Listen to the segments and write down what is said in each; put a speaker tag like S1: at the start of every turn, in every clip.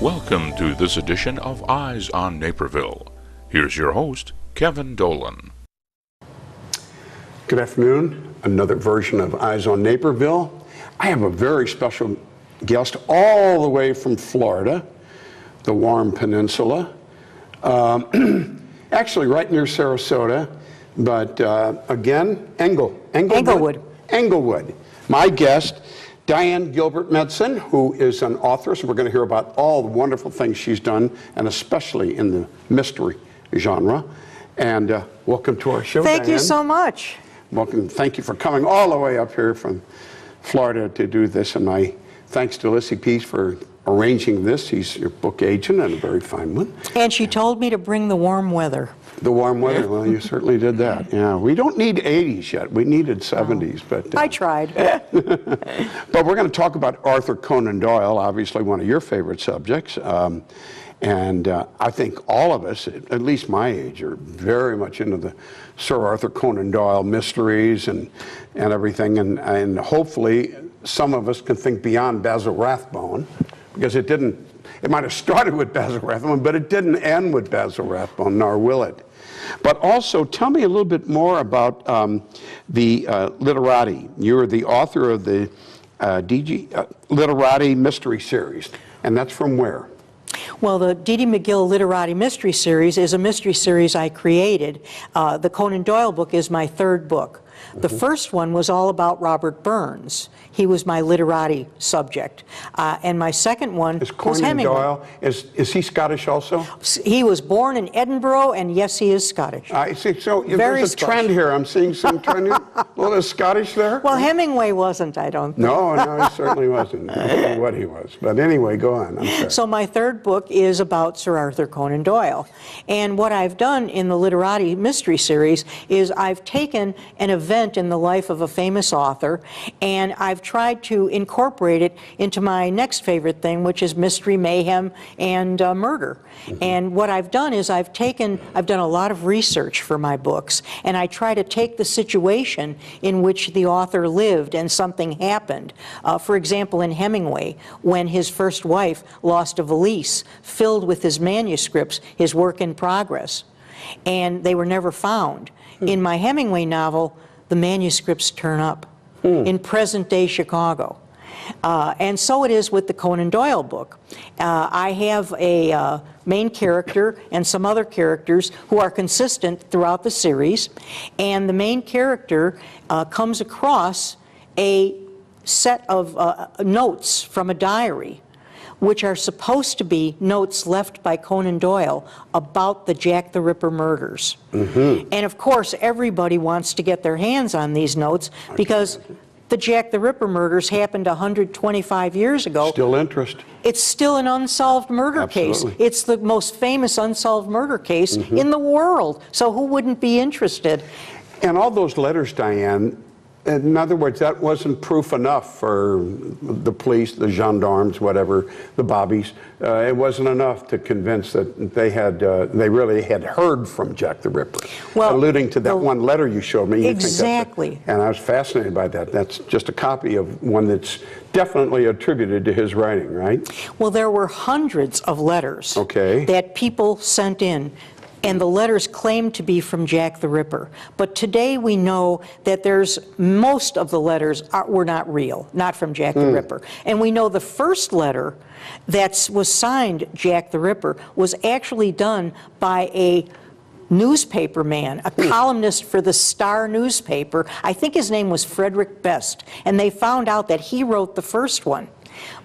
S1: Welcome to this edition of Eyes on Naperville. Here's your host, Kevin Dolan.
S2: Good afternoon. Another version of Eyes on Naperville. I have a very special guest all the way from Florida, the warm peninsula. Actually right near Sarasota, but again, Englewood. My guest, Diane Gilbert Madsen, who is an author, so we're going to hear about all the wonderful things she's done, and especially in the mystery genre. And welcome to our show,
S3: Thank
S2: Diane.
S3: you so much.
S2: Welcome. Thank you for coming all the way up here from Florida to do this, and my thanks to Lissy Pease for arranging this. He's your book agent and a very fine one.
S3: And she told me to bring the warm weather.
S2: The warm weather, well, you certainly did that. Yeah, we don't need 80s yet. We needed 70s, but...
S3: I tried.
S2: But we're going to talk about Arthur Conan Doyle, obviously one of your favorite subjects. And I think all of us, at least my age, are very much into the Sir Arthur Conan Doyle mysteries and everything. And hopefully some of us can think beyond Basil Rathbone, because it might have started with Basil Rathbone, but it didn't end with Basil Rathbone, nor will it. But also, tell me a little bit more about the Literati. You're the author of the Literati Mystery Series, and that's from where?
S3: Well, the D.D. McGill Literati Mystery Series is a mystery series I created. The Conan Doyle book is my third book. The first one was all about Robert Burns. He was my literati subject. And my second one was Hemingway.
S2: Doyle, is he Scottish also?
S3: He was born in Edinburgh, and yes, he is Scottish.
S2: I see. So
S3: Very
S2: there's a trend here. I'm seeing some trend here. A little Scottish there?
S3: Well, Hemingway wasn't, I don't think.
S2: No, he certainly wasn't. I don't know what he was. But anyway, go on. I'm sorry.
S3: So my third book is about Sir Arthur Conan Doyle. And what I've done in the Literati Mystery Series is I've taken an event in the life of a famous author, and I've tried to incorporate it into my next favorite thing, which is mystery, mayhem, and murder. And what I've done is I've done a lot of research for my books, and I try to take the situation in which the author lived and something happened. For example, in Hemingway, when his first wife lost a valise filled with his manuscripts, his work in progress, and they were never found. In my Hemingway novel, the manuscripts turn up in present-day Chicago. And so it is with the Conan Doyle book. I have a main character and some other characters who are consistent throughout the series, and the main character comes across a set of notes from a diary, which are supposed to be notes left by Conan Doyle about the Jack the Ripper murders. And of course, everybody wants to get their hands on these notes because the Jack the Ripper murders happened 125 years ago.
S2: Still interest.
S3: It's still an unsolved murder case. It's the most famous unsolved murder case in the world. So who wouldn't be interested?
S2: And all those letters, Diane, in other words, that wasn't proof enough for the police, the gendarmes, whatever, the bobbies. It wasn't enough to convince that they really had heard from Jack the Ripper. Well, alluding to that one letter you showed me.
S3: Exactly.
S2: And I was fascinated by that. That's just a copy of one that's definitely attributed to his writing, right?
S3: Well, there were hundreds of letters that people sent in, and the letters claimed to be from Jack the Ripper. But today we know that most of the letters were not real, not from Jack the Ripper. And we know the first letter that was signed Jack the Ripper was actually done by a newspaper man, a columnist for the Star newspaper. I think his name was Frederick Best. And they found out that he wrote the first one.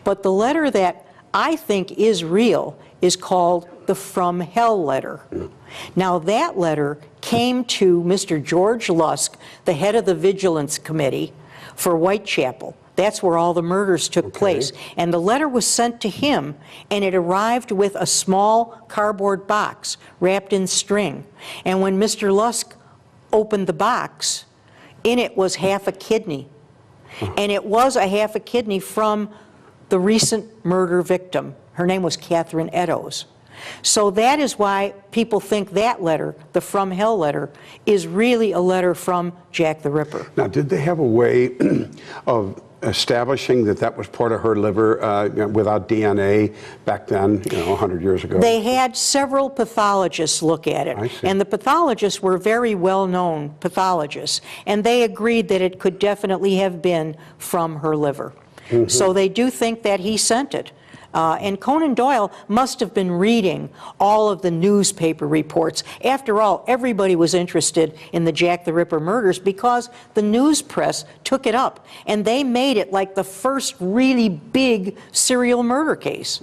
S3: But the letter that I think is real is called the From Hell letter. Now that letter came to Mr. George Lusk, the head of the Vigilance Committee for Whitechapel. That's where all the murders took place. And the letter was sent to him, and it arrived with a small cardboard box wrapped in string. And when Mr. Lusk opened the box, in it was half a kidney. And it was a half a kidney from the recent murder victim. Her name was Catherine Eddowes. So that is why people think that letter, the From Hell letter, is really a letter from Jack the Ripper.
S2: Now, did they have a way of establishing that that was part of her liver without DNA back then, 100 years ago?
S3: They had several pathologists look at it, and the pathologists were very well-known pathologists, and they agreed that it could definitely have been from her liver. So they do think that he sent it. And Conan Doyle must have been reading all of the newspaper reports. After all, everybody was interested in the Jack the Ripper murders because the news press took it up, and they made it like the first really big serial murder case.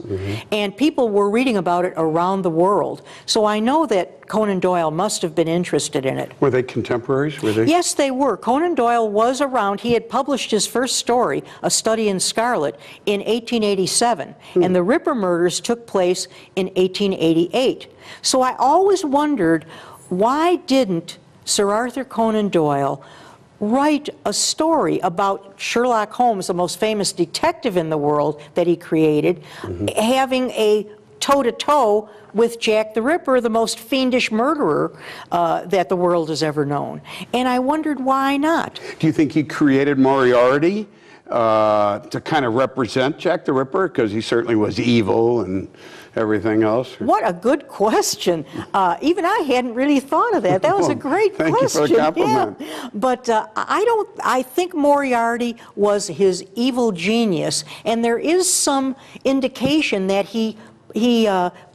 S3: And people were reading about it around the world. So I know that Conan Doyle must have been interested in it.
S2: Were they contemporaries? Were they?
S3: Yes, they were. Conan Doyle was around. He had published his first story, A Study in Scarlet, in 1887, and the Ripper murders took place in 1888. So I always wondered, why didn't Sir Arthur Conan Doyle write a story about Sherlock Holmes, the most famous detective in the world that he created, having a toe-to-toe with Jack the Ripper, the most fiendish murderer that the world has ever known. And I wondered why not.
S2: Do you think he created Moriarty to kind of represent Jack the Ripper? Because he certainly was evil and everything else.
S3: What a good question. Even I hadn't really thought of that. That was a great question.
S2: Thank you for the compliment.
S3: Yeah. But I think Moriarty was his evil genius, and there is some indication that he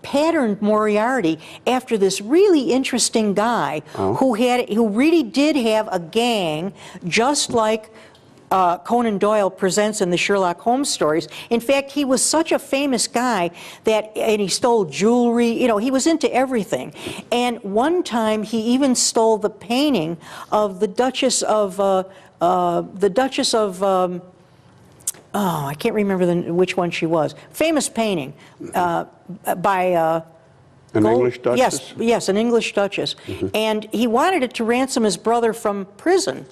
S3: patterned Moriarty after this really interesting guy who really did have a gang, just like Conan Doyle presents in the Sherlock Holmes stories. In fact, he was such a famous guy and he stole jewelry. He was into everything. And one time, he even stole the painting of the Duchess of I can't remember which one she was. Famous painting by
S2: an English Duchess?
S3: Yes, an English Duchess. And he wanted it to ransom his brother from prison.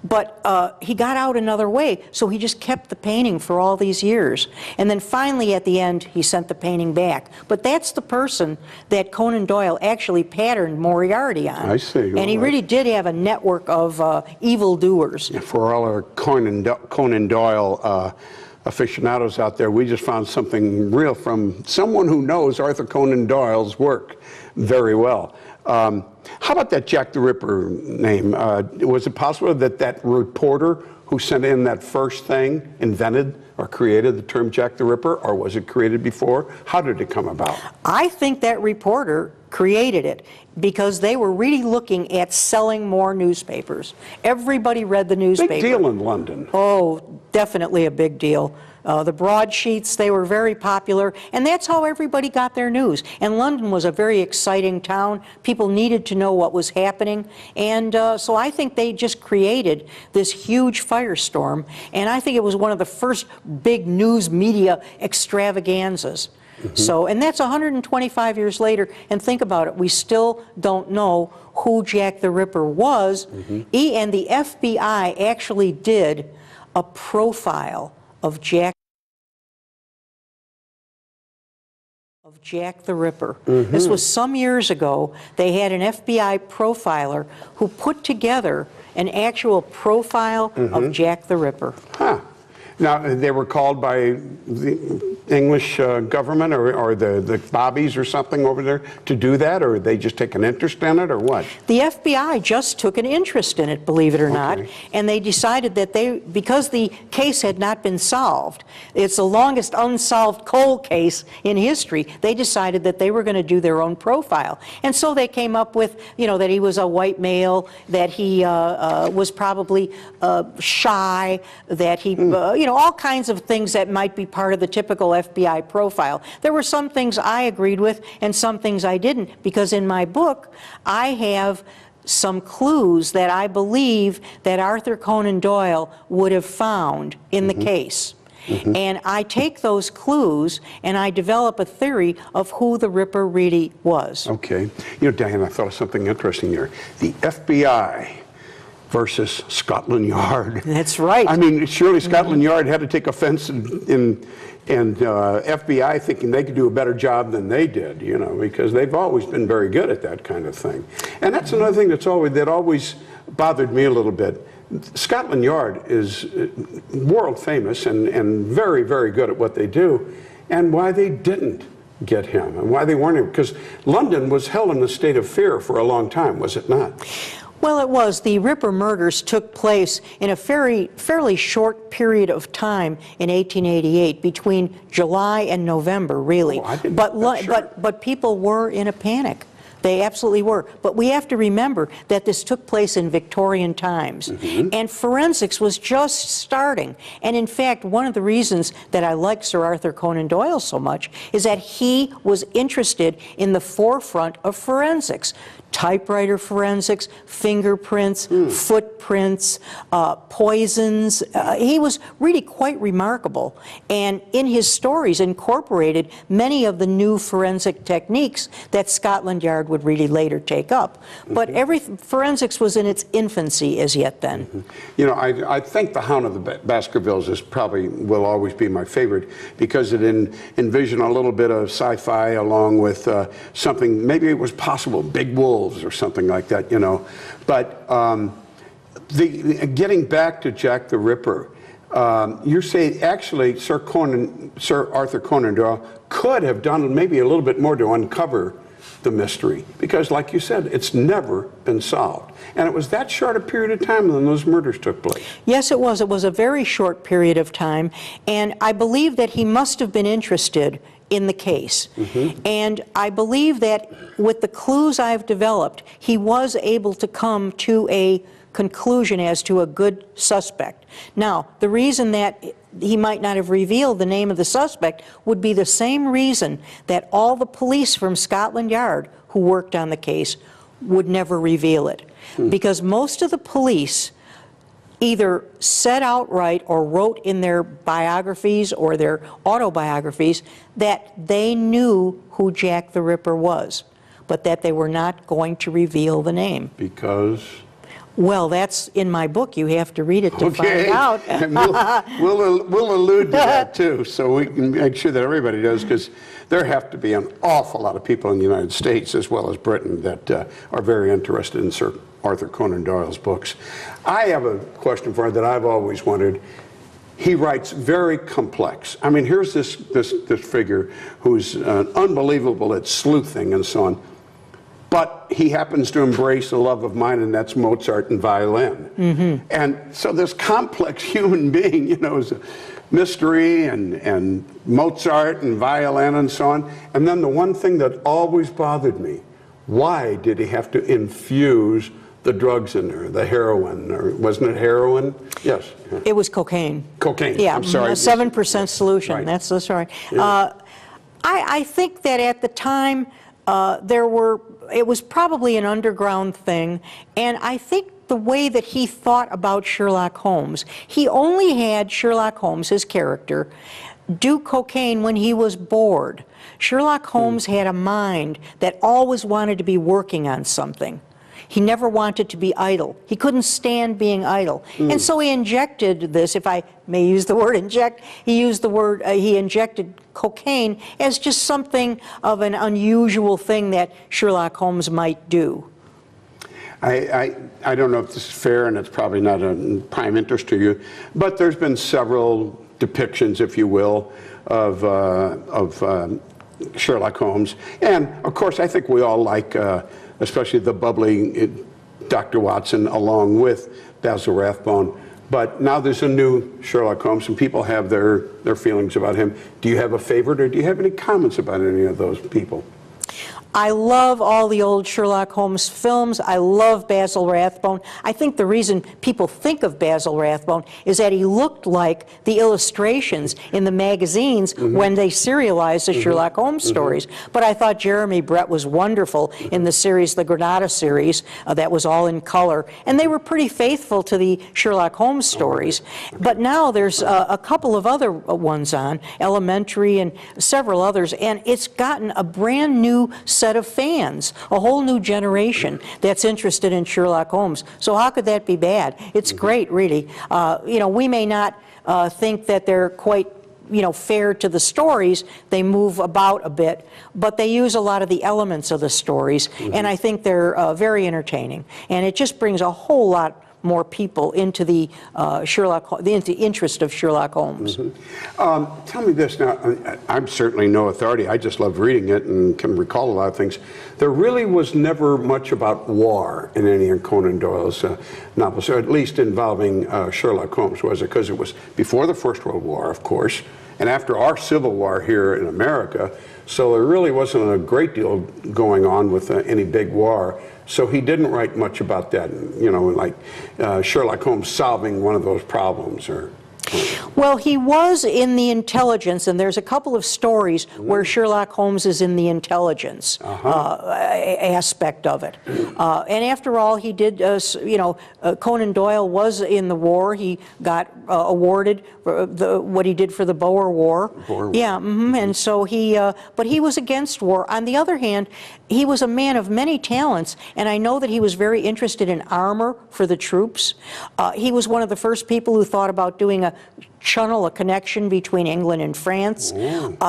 S3: But he got out another way, so he just kept the painting for all these years. And then finally, at the end, he sent the painting back. But that's the person that Conan Doyle actually patterned Moriarty on.
S2: I see.
S3: And he really did have a network of evildoers.
S2: For all our Conan Doyle aficionados out there, we just found something real from someone who knows Arthur Conan Doyle's work very well. How about that Jack the Ripper name? Was it possible that that reporter who sent in that first thing invented or created the term Jack the Ripper, or was it created before? How did it come about?
S3: I think that reporter created it because they were really looking at selling more newspapers. Everybody read the newspaper.
S2: Big deal in London.
S3: Oh, definitely a big deal. The broadsheets, they were very popular, and that's how everybody got their news. And London was a very exciting town. People needed to know what was happening, and so I think they just created this huge firestorm, and I think it was one of the first big news media extravaganzas. So, and that's 125 years later, and think about it, we still don't know who Jack the Ripper was, and the FBI actually did a profile of Jack the Ripper. This was some years ago. They had an FBI profiler who put together an actual profile of Jack the Ripper.
S2: Huh. Now, they were called by the English government or the bobbies or something over there to do that, or they just take an interest in it, or what?
S3: The FBI just took an interest in it, believe it or not, and they decided that because the case had not been solved, it's the longest unsolved cold case in history, they decided that they were going to do their own profile. And so they came up with, that he was a white male, that he was probably shy, that he, all kinds of things that might be part of the typical FBI profile. There were some things I agreed with and some things I didn't, because in my book, I have some clues that I believe that Arthur Conan Doyle would have found in the case. And I take those clues and I develop a theory of who the Ripper really was.
S2: Okay. Diane, I thought of something interesting here. The FBI versus Scotland Yard.
S3: That's right.
S2: I mean, surely Scotland Yard had to take offense in FBI thinking they could do a better job than they did, because they've always been very good at that kind of thing. And that's another thing that always bothered me a little bit. Scotland Yard is world famous and very, very good at what they do, and why they didn't get him and why they weren't, because London was held in a state of fear for a long time, was it not?
S3: Well, it was. The Ripper murders took place in a fairly short period of time in 1888, between July and November, really.
S2: Oh,
S3: but people were in a panic. They absolutely were. But we have to remember that this took place in Victorian times. And forensics was just starting. And in fact, one of the reasons that I like Sir Arthur Conan Doyle so much is that he was interested in the forefront of forensics. Typewriter forensics, fingerprints, footprints, poisons. He was really quite remarkable, and in his stories incorporated many of the new forensic techniques that Scotland Yard would really later take up. But forensics was in its infancy as yet then.
S2: You know, I think The Hound of the Baskervilles will always be my favorite, because it envisioned a little bit of sci-fi along with something, maybe it was possible, big wolves or something like that, you know. But getting back to Jack the Ripper, you say actually Sir Arthur Conan Doyle could have done maybe a little bit more to uncover the mystery, because like you said, it's never been solved. And it was that short a period of time when those murders took place.
S3: Yes, it was. It was a very short period of time, and I believe that he must have been interested in the case. And I believe that with the clues I've developed, he was able to come to a conclusion as to a good suspect. Now, the reason that he might not have revealed the name of the suspect would be the same reason that all the police from Scotland Yard who worked on the case would never reveal it. Because most of the police either said outright or wrote in their biographies or their autobiographies that they knew who Jack the Ripper was, but that they were not going to reveal the name.
S2: Because?
S3: Well, that's in my book. You have to read it to find out.
S2: And we'll allude to that too, so we can make sure that everybody does, because there have to be an awful lot of people in the United States as well as Britain that are very interested in Sir Arthur Conan Doyle's books. I have a question for you that I've always wondered. He writes very complex. I mean, here's this figure who's unbelievable at sleuthing and so on, but he happens to embrace a love of mine, and that's Mozart and violin. And so this complex human being, you know, is a mystery, and Mozart and violin and so on. And then the one thing that always bothered me, why did he have to infuse the drugs in there, the heroin, or wasn't it heroin? Yes.
S3: It was cocaine.
S2: Cocaine,
S3: yeah,
S2: I'm sorry.
S3: A 7% solution,
S2: right.
S3: That's right.
S2: Yeah.
S3: I think that at the time, it was probably an underground thing, and I think the way that he thought about Sherlock Holmes, he only had Sherlock Holmes, his character, do cocaine when he was bored. Sherlock Holmes had a mind that always wanted to be working on something. He never wanted to be idle. He couldn't stand being idle. And so he injected this, if I may use the word inject, he injected cocaine as just something of an unusual thing that Sherlock Holmes might do.
S2: I don't know if this is fair, and it's probably not of prime interest to you, but there's been several depictions, if you will, of Sherlock Holmes. And of course, I think we all like especially the bubbly Dr. Watson along with Basil Rathbone. But now there's a new Sherlock Holmes, and people have their feelings about him. Do you have a favorite, or do you have any comments about any of those people?
S3: I love all the old Sherlock Holmes films. I love Basil Rathbone. I think the reason people think of Basil Rathbone is that he looked like the illustrations in the magazines when they serialized the Sherlock Holmes stories. But I thought Jeremy Brett was wonderful in the series, the Granada series, that was all in color. And they were pretty faithful to the Sherlock Holmes stories. But now there's a couple of other ones on, Elementary and several others, and it's gotten a brand new set of fans, a whole new generation that's interested in Sherlock Holmes. So how could that be bad? It's great, really. You know, we may not think that they're quite, you know, fair to the stories. They move about a bit, but they use a lot of the elements of the stories, and I think they're very entertaining. And it just brings a whole lot more people into the into interest of Sherlock Holmes.
S2: Tell me this now. I'm certainly no authority. I just love reading it and can recall a lot of things. There really was never much about war in any of Conan Doyle's novels, or at least involving Sherlock Holmes, was it? Because it was before the First World War, of course, and after our Civil War here in America. So there really wasn't a great deal going on with any big war. So he didn't write much about that, you know, like Sherlock Holmes solving one of those problems, or.
S3: Well, he was in the intelligence, and there's a couple of stories where Sherlock Holmes is in the intelligence aspect of it. And after all, he did, you know, Conan Doyle was in the war. He got awarded for what he did for the Boer War. Yeah, and so he, but he was against war. On the other hand, he was a man of many talents, and I know that he was very interested in armor for the troops. He was one of the first people who thought about doing a channel, a connection between England and France.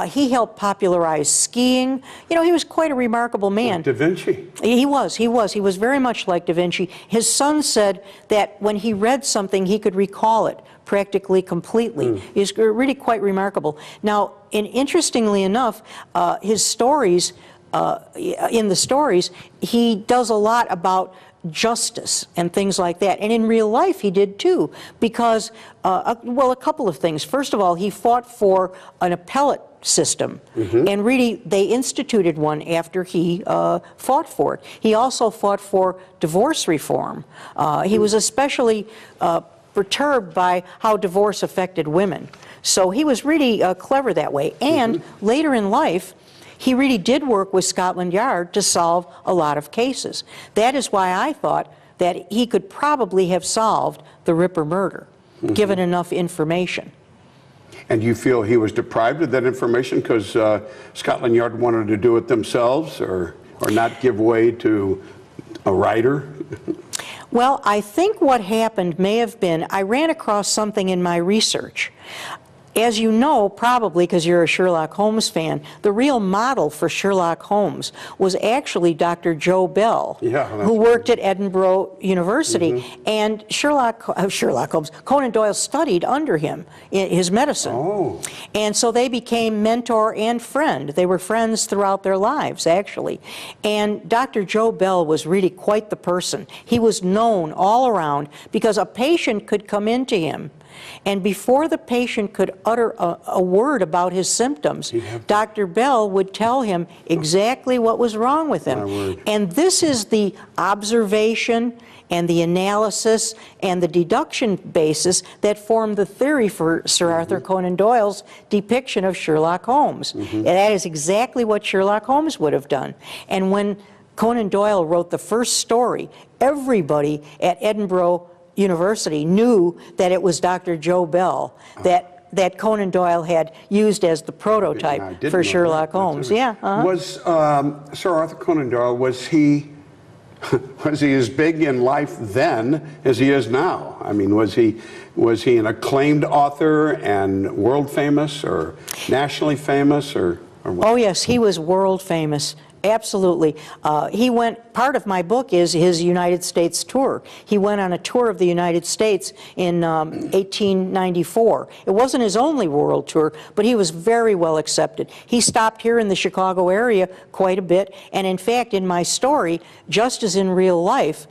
S3: He helped popularize skiing. You know, he was quite a remarkable man.
S2: Like Da Vinci.
S3: He was very much like Da Vinci. His son said that when he read something, he could recall it practically completely. He's really quite remarkable. Now, interestingly enough, his stories, in the stories, he does a lot about justice and things like that. And in real life, he did too, because, well, a couple of things. First of all, he fought for an appellate system, and really they instituted one after he fought for it. He also fought for divorce reform. He was especially perturbed by how divorce affected women. So he was really clever that way. And later in life, he really did work with Scotland Yard to solve a lot of cases. That is why I thought that he could probably have solved the Ripper murder, given enough information.
S2: And you feel he was deprived of that information because Scotland Yard wanted to do it themselves, or not give way to a writer?
S3: Well, I think what happened may have been, I ran across something in my research. As you know, probably because you're a Sherlock Holmes fan, the real model for Sherlock Holmes was actually Dr. Joe Bell, who worked at Edinburgh University. And Sherlock Holmes, Conan Doyle studied under him in his medicine. And so they became mentor and friend. They were friends throughout their lives, actually. And Dr. Joe Bell was really quite the person. He was known all around because a patient could come into him, and before the patient could utter a word about his symptoms, Dr. Bell would tell him exactly what was wrong with him. And this is the observation and the analysis and the deduction basis that formed the theory for Sir Arthur Conan Doyle's depiction of Sherlock Holmes. And that is exactly what Sherlock Holmes would have done. And when Conan Doyle wrote the first story, everybody at Edinburgh University knew that it was Dr. Joe Bell that Conan Doyle had used as the prototype for Sherlock Holmes.
S2: Was Sir Arthur Conan Doyle, was he as big in life then as he is now? I mean, was he an acclaimed author and world famous, or nationally famous, or what?
S3: Oh yes, he was world famous. Absolutely. He went, part of my book is his United States tour. He went on a tour of the United States in 1894. It wasn't his only world tour, but he was very well accepted. He stopped here in the Chicago area quite a bit, and in fact, in my story, just as in real life,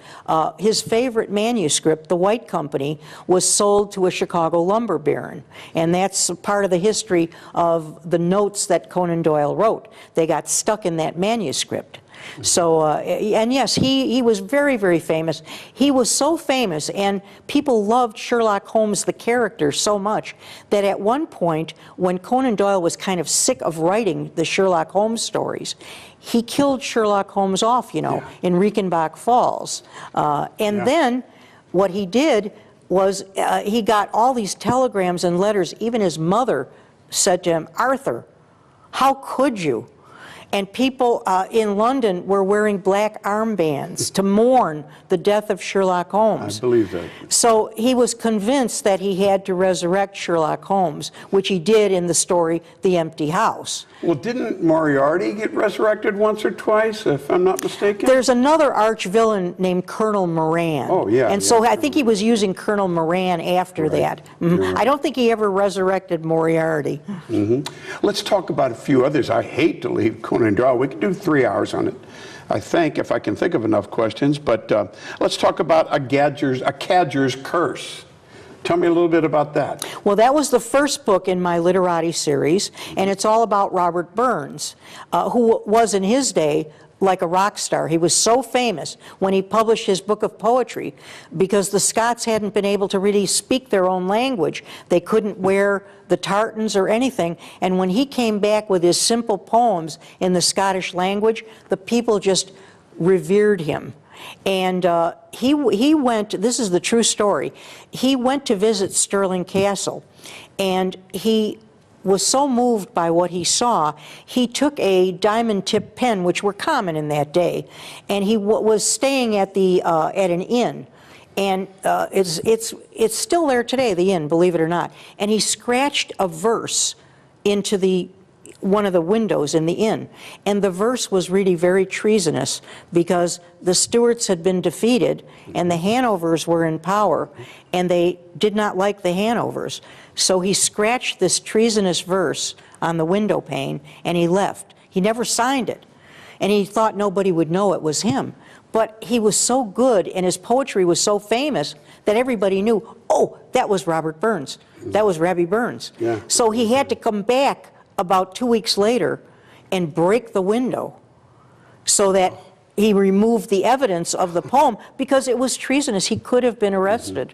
S3: his favorite manuscript, The White Company, was sold to a Chicago lumber baron. And that's part of the history of the notes that Conan Doyle wrote. They got stuck in that manuscript. So, and yes, he was very, very famous. He was so famous, and people loved Sherlock Holmes, the character, so much that at one point, when Conan Doyle was kind of sick of writing the Sherlock Holmes stories, he killed Sherlock Holmes off, you know, in Reichenbach Falls. And then what he did was he got all these telegrams and letters. Even his mother said to him, "Arthur, how could you?" And people in London were wearing black armbands to mourn the death of Sherlock Holmes.
S2: I believe that.
S3: So he was convinced that he had to resurrect Sherlock Holmes, which he did in the story The Empty House.
S2: Well, didn't Moriarty get resurrected once or twice, if I'm not mistaken?
S3: There's another arch-villain named Colonel Moran.
S2: Oh, yeah.
S3: And so I think he was using Colonel Moran after that.
S2: Right.
S3: I don't think he ever resurrected Moriarty.
S2: Let's talk about a few others. I hate to leave Conan Doyle. We could do 3 hours on it, I think, if I can think of enough questions. But let's talk about a Cadger's Curse. Tell me a little bit about that.
S3: Well, that was the first book in my Literati series, and it's all about Robert Burns, who was in his day like a rock star. He was so famous when he published his book of poetry because the Scots hadn't been able to really speak their own language. They couldn't wear the tartans or anything, and when he came back with his simple poems in the Scottish language, the people just revered him. And he went, this is the true story, he went to visit Stirling Castle, and he was so moved by what he saw, he took a diamond-tipped pen, which were common in that day, and he was staying at an inn. And it's still there today, the inn, believe it or not. And he scratched a verse into one of the windows in the inn. And the verse was really very treasonous because the Stuarts had been defeated and the Hanovers were in power, and they did not like the Hanovers. So he scratched this treasonous verse on the window pane and he left. He never signed it. And he thought nobody would know it was him. But he was so good and his poetry was so famous that everybody knew, oh, that was Robert Burns. That was Rabbie Burns.
S2: Yeah.
S3: So he had to come back about 2 weeks later and break the window so that he removed the evidence of the poem because it was treasonous. He could have been arrested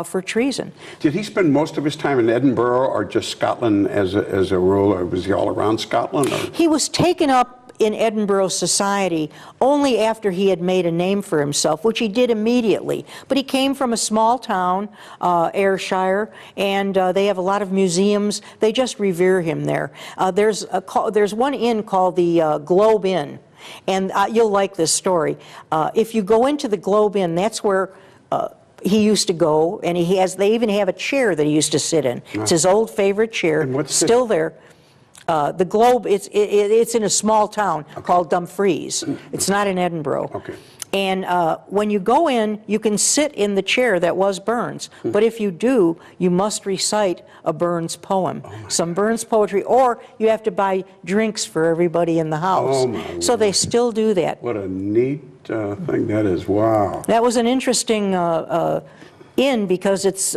S3: for treason.
S2: Did he spend most of his time in Edinburgh or just Scotland as a rule, or was he all around Scotland? Or?
S3: He was taken up in Edinburgh society only after he had made a name for himself, which he did immediately. But he came from a small town, Ayrshire, and they have a lot of museums. They just revere him there. There's one inn called the Globe Inn, and you'll like this story. If you go into the Globe Inn, that's where he used to go, and they even have a chair that he used to sit in. It's his old favorite chair,
S2: And what's
S3: still there. The Globe, it's in a small town called Dumfries. It's not in Edinburgh.
S2: Okay.
S3: And when you go in, you can sit in the chair that was Burns. But if you do, you must recite a Burns poem, some Burns poetry, or you have to buy drinks for everybody in the house.
S2: Oh, my
S3: so they still do that.
S2: What a neat thing that is. Wow.
S3: That was an interesting inn because it's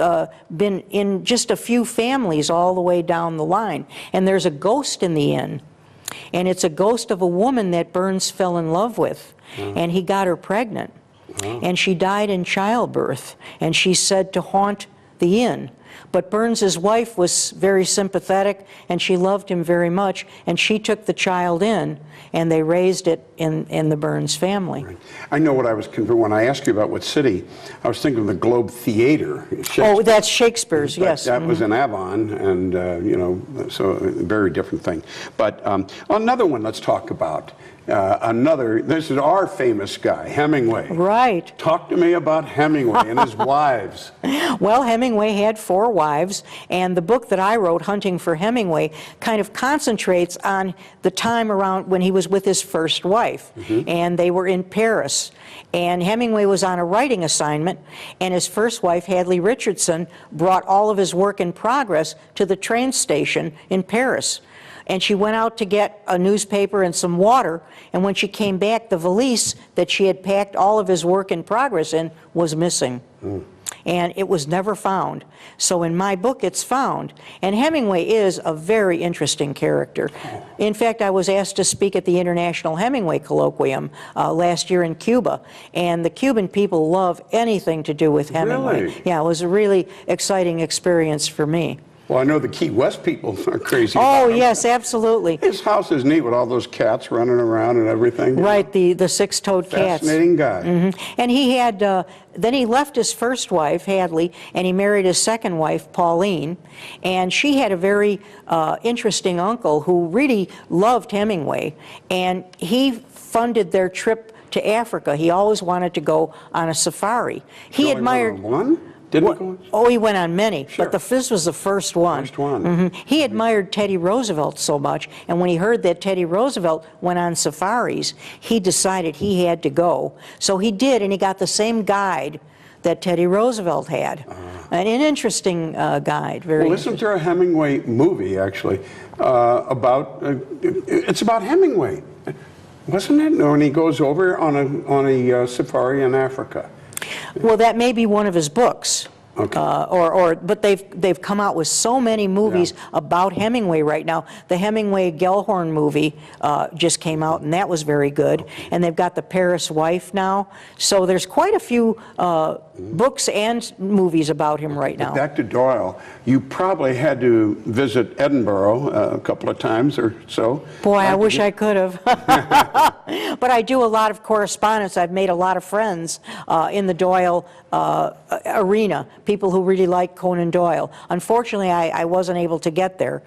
S3: been in just a few families all the way down the line. And there's a ghost in the inn. And it's a ghost of a woman that Burns fell in love with. And he got her pregnant. And she died in childbirth. And she's said to haunt the inn. But Burns's wife was very sympathetic, and she loved him very much, and she took the child in, and they raised it in the Burns family.
S2: Right. I know what I was when I asked you about what city, I was thinking of the Globe Theater.
S3: Oh, that's Shakespeare's, yes.
S2: That was in Avon, and, you know, so a very different thing. But another one let's talk about. This is our famous guy, Hemingway.
S3: Right.
S2: Talk to me about Hemingway and his wives.
S3: Well, Hemingway had 4 wives, and the book that I wrote, Hunting for Hemingway, kind of concentrates on the time around when he was with his first wife, and they were in Paris. And Hemingway was on a writing assignment, and his first wife, Hadley Richardson, brought all of his work in progress to the train station in Paris. And she went out to get a newspaper and some water, and when she came back, the valise that she had packed all of his work in progress in was missing. And it was never found. So in my book, it's found. And Hemingway is a very interesting character. In fact, I was asked to speak at the International Hemingway Colloquium last year in Cuba, and the Cuban people love anything to do with Hemingway.
S2: Really?
S3: Yeah, it was a really exciting experience for me.
S2: Well, I know the Key West people are crazy
S3: Oh,
S2: about him.
S3: yes, absolutely.
S2: His house is neat with all those cats running around and everything.
S3: Right, the six-toed cats.
S2: Fascinating guy.
S3: And he had, then he left his first wife, Hadley, and he married his second wife, Pauline, and she had a very interesting uncle who really loved Hemingway, and he funded their trip to Africa. He always wanted to go on a safari. He
S2: Going
S3: admired...
S2: on one? Didn't he go on?
S3: Oh, he went on many,
S2: Sure.
S3: but this was the first one.
S2: First one.
S3: He admired Teddy Roosevelt so much, and when he heard that Teddy Roosevelt went on safaris, he decided he had to go. So he did, and he got the same guide that Teddy Roosevelt had. An interesting guide. Very
S2: Well, listen to a Hemingway movie, actually, about, it's about Hemingway, wasn't it? When he goes over on a safari in Africa.
S3: Well, that may be one of his books.
S2: Okay.
S3: But they've come out with so many movies about Hemingway right now. The Hemingway Gellhorn movie just came out, and that was very good. And they've got The Paris Wife now. So there's quite a few books and movies about him right now.
S2: Back to Doyle, you probably had to visit Edinburgh a couple of times or so.
S3: Boy, I wish I could have. But I do a lot of correspondence. I've made a lot of friends in the Doyle arena, people who really like Conan Doyle. Unfortunately, I wasn't able to get there.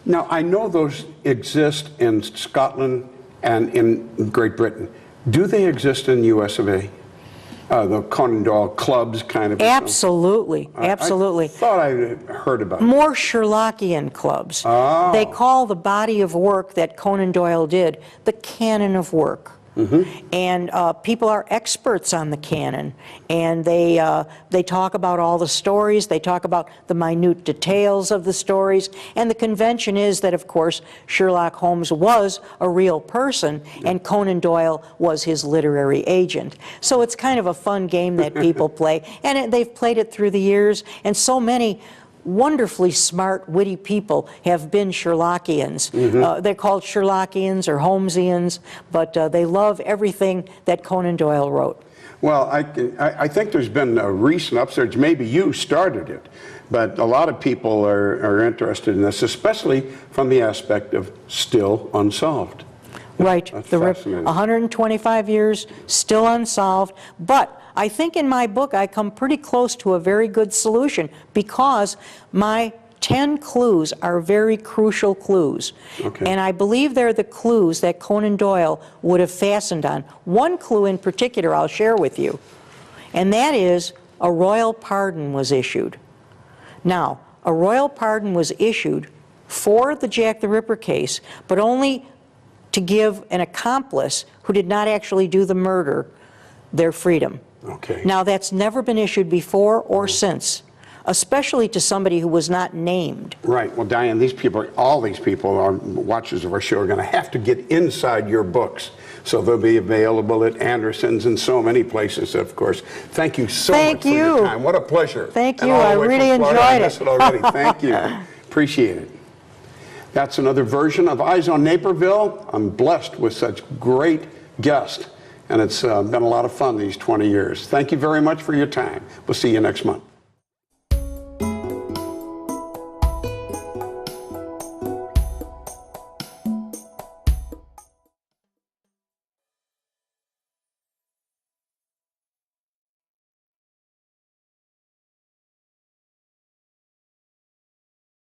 S2: Now, I know those exist in Scotland and in Great Britain. Do they exist in the US of A? The Conan Doyle clubs kind of?
S3: Absolutely, absolutely.
S2: I thought I heard about it.
S3: More Sherlockian clubs.
S2: Oh.
S3: They call the body of work that Conan Doyle did the canon of work. And people are experts on the canon, and they talk about all the stories, they talk about the minute details of the stories, and the convention is that, of course, Sherlock Holmes was a real person, and Conan Doyle was his literary agent. So it's kind of a fun game that people play, and they've played it through the years, and so many wonderfully smart, witty people have been Sherlockians. They're called Sherlockians or Holmesians, but they love everything that Conan Doyle wrote.
S2: Well, I think there's been a recent upsurge. Maybe you started it, but a lot of people are interested in this, especially from the aspect of still unsolved.
S3: Right,
S2: That's
S3: the
S2: fascinating.
S3: 125 years, still unsolved, but I think in my book I come pretty close to a very good solution because my 10 clues are very crucial clues.
S2: Okay.
S3: And I believe they're the clues that Conan Doyle would have fastened on. One clue in particular I'll share with you, and that is a royal pardon was issued. Now, a royal pardon was issued for the Jack the Ripper case, but only to give an accomplice who did not actually do the murder their freedom.
S2: Okay.
S3: Now, that's never been issued before or since, especially to somebody who was not named.
S2: Right. Well, Diane, these people, all these people, are watchers of our show, are going to have to get inside your books. So they'll be available at Anderson's and so many places, of course. Thank you so much for your time. What a pleasure.
S3: Thank
S2: And
S3: you.
S2: all the
S3: I
S2: way from
S3: really
S2: Florida.
S3: enjoyed
S2: I
S3: it.
S2: miss it already. Thank you. Appreciate it. That's another version of Eyes on Naperville. I'm blessed with such great guests, and it's been a lot of fun these 20 years. Thank you very much for your time. We'll see you next month.